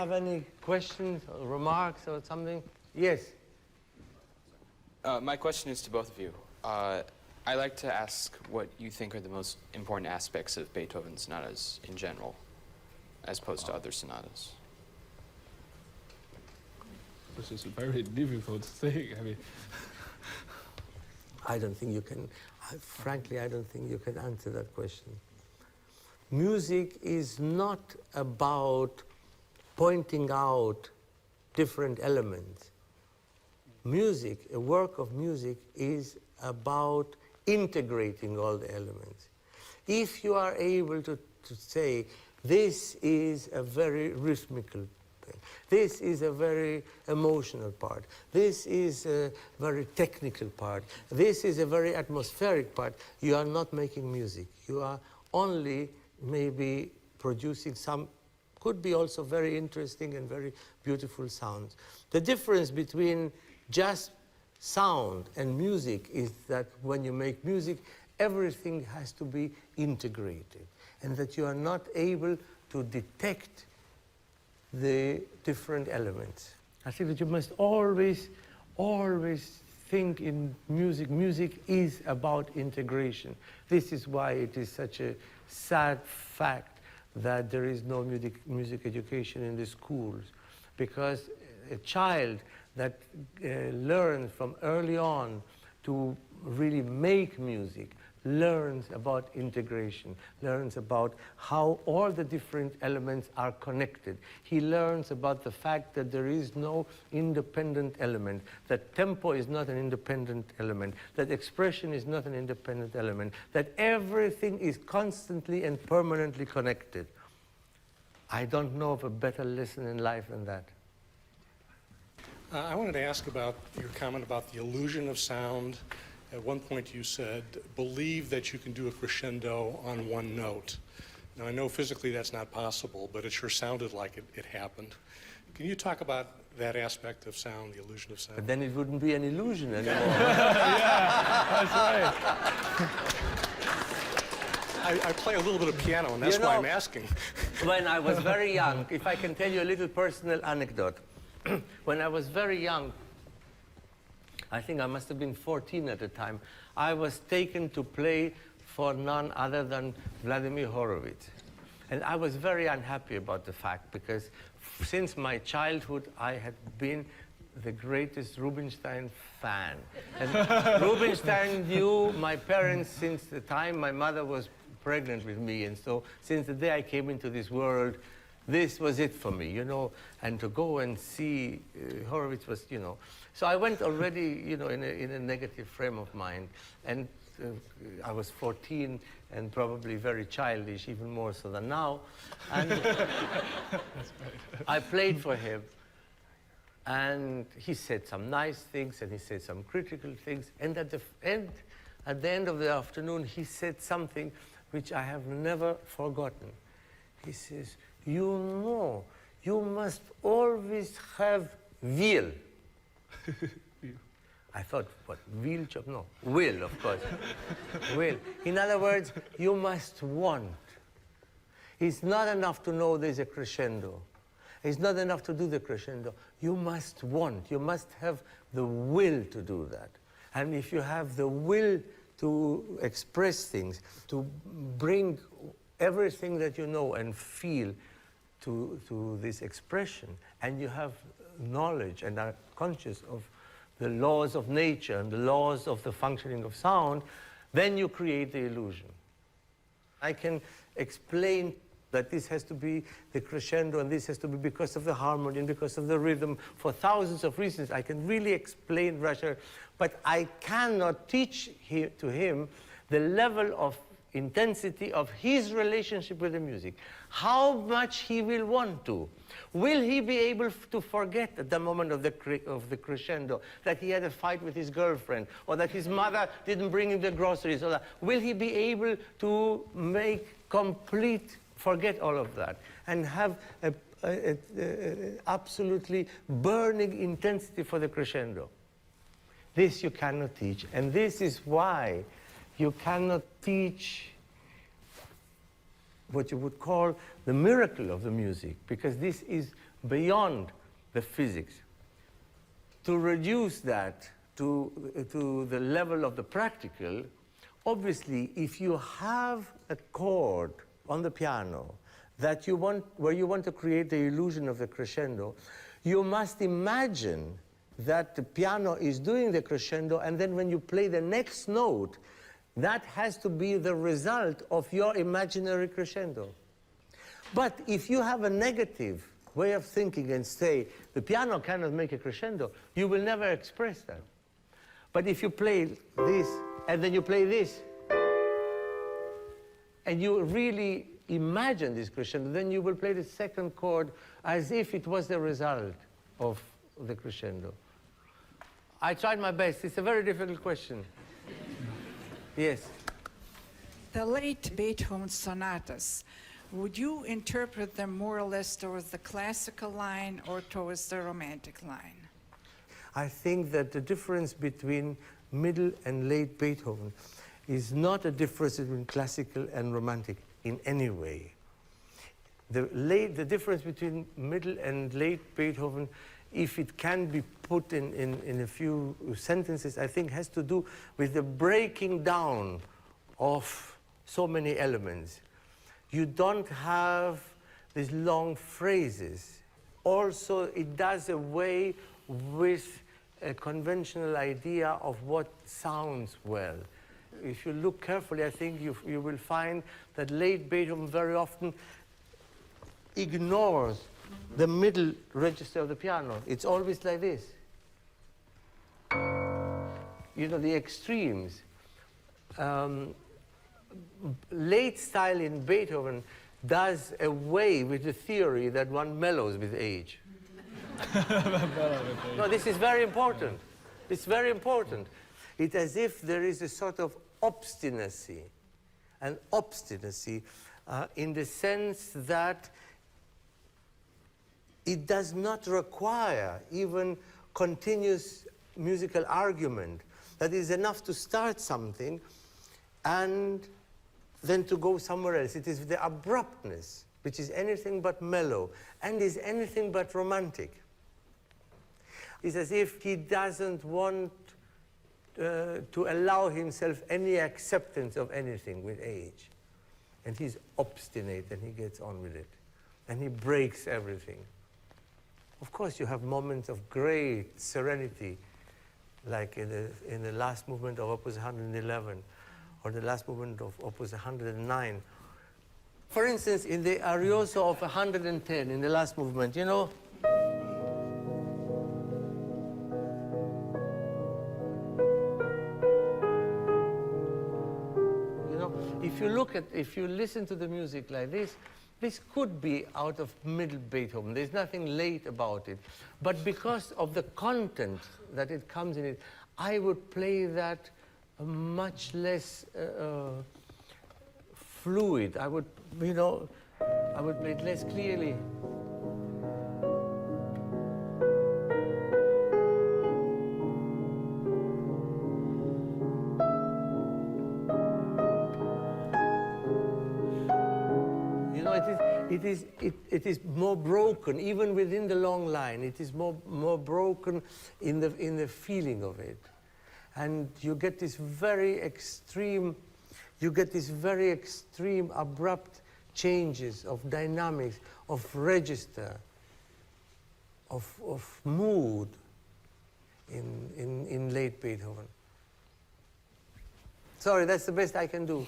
have any questions or remarks or something? Yes. My question is to both of you. I'd like to ask what you think are the most important aspects of Beethoven's sonatas in general, as opposed to other sonatas. This is a very difficult thing. I mean, I don't think you can, frankly, I don't think you can answer that question. Music is not about pointing out different elements. Music, a work of music, is about integrating all the elements. If you are able to say, this is a very rhythmical thing, this is a very emotional part, this is a very technical part, this is a very atmospheric part, you are not making music. You are only maybe producing some, could be also very interesting and very beautiful sounds. The difference between just sound and music is that when you make music, everything has to be integrated, and that you are not able to detect the different elements. I think that you must always think in music. Music is about integration. This is why it is such a sad fact that there is no music education in the schools, because a child that learns from early on to really make music learns about integration, learns about how all the different elements are connected. He learns about the fact that there is no independent element, that tempo is not an independent element, that expression is not an independent element, that everything is constantly and permanently connected. I don't know of a better lesson in life than that. I wanted to ask about your comment about the illusion of sound. At one point you said, believe that you can do a crescendo on one note. Now I know physically that's not possible, but it sure sounded like it happened. Can you talk about that aspect of sound, the illusion of sound? But then it wouldn't be an illusion anymore. yeah, that's right. I play a little bit of piano, and that's why I'm asking. When I was very young, if I can tell you a little personal anecdote. When I was very young, I think I must have been 14 at the time, I was taken to play for none other than Vladimir Horovitz. And I was very unhappy about the fact, because since my childhood, I had been the greatest Rubinstein fan. And Rubinstein knew my parents since the time my mother was pregnant with me. And so since the day I came into this world, this was it for me, you know, and to go and see Horowitz was, you know. So I went already, you know, in a negative frame of mind. And I was 14 and probably very childish, even more so than now. And I played for him. And he said some nice things, and he said some critical things. And at the end of the afternoon, he said something which I have never forgotten. He says, you know, you must always have will. I thought, what, will job? No, will, of course. Will. In other words, you must want. It's not enough to know there's a crescendo. It's not enough to do the crescendo. You must want. You must have the will to do that. And if you have the will to express things, to bring everything that you know and feel to this expression, and you have knowledge and are conscious of the laws of nature and the laws of the functioning of sound, then you create the illusion. I can explain that this has to be the crescendo and this has to be because of the harmony and because of the rhythm for thousands of reasons. I can really explain Russia, but I cannot teach to him the level of intensity of his relationship with the music. How much he will want to. Will he be able to forget at the moment of the crescendo that he had a fight with his girlfriend, or that his mother didn't bring him the groceries, or that? Will he be able to make complete, forget all of that, and have a absolutely burning intensity for the crescendo? This you cannot teach, and this is why you cannot teach what you would call the miracle of the music, because this is beyond the physics. To reduce that to the level of the practical, obviously, if you have a chord on the piano that you want, where you want to create the illusion of the crescendo, you must imagine that the piano is doing the crescendo, and then when you play the next note, that has to be the result of your imaginary crescendo. But if you have a negative way of thinking and say, the piano cannot make a crescendo, you will never express that. But if you play this, and then you play this, and you really imagine this crescendo, then you will play the second chord as if it was the result of the crescendo. I tried my best. It's a very difficult question. Yes? The late Beethoven sonatas, would you interpret them more or less towards the classical line or towards the romantic line? I think that the difference between middle and late Beethoven is not a difference between classical and romantic in any way. The difference between middle and late Beethoven, if it can be put in a few sentences, I think has to do with the breaking down of so many elements. You don't have these long phrases. Also, it does away with a conventional idea of what sounds well. If you look carefully, I think you will find that late Beethoven very often ignores the middle register of the piano. It's always like this. You know, the extremes. Late style in Beethoven does away with the theory that one mellows with age. No, this is very important. It's very important. It's as if there is a sort of obstinacy, an obstinacy in the sense that it does not require even continuous musical argument. That is enough to start something and then to go somewhere else. It is the abruptness, which is anything but mellow and is anything but romantic. It's as if he doesn't want to allow himself any acceptance of anything with age. And he's obstinate and he gets on with it. And he breaks everything. Of course, you have moments of great serenity, like in the last movement of Opus 111, or the last movement of Opus 109. For instance, in the Arioso of 110, in the last movement, you know, if you listen to the music like this, this could be out of middle Beethoven. There's nothing late about it. But because of the content that it comes in it, I would play that much less fluid. I would, I would play it less clearly. It is more broken, even within the long line. It is more broken in the feeling of it, and you get this very extreme, abrupt changes of dynamics, of register, of mood in late Beethoven. Sorry, that's the best I can do.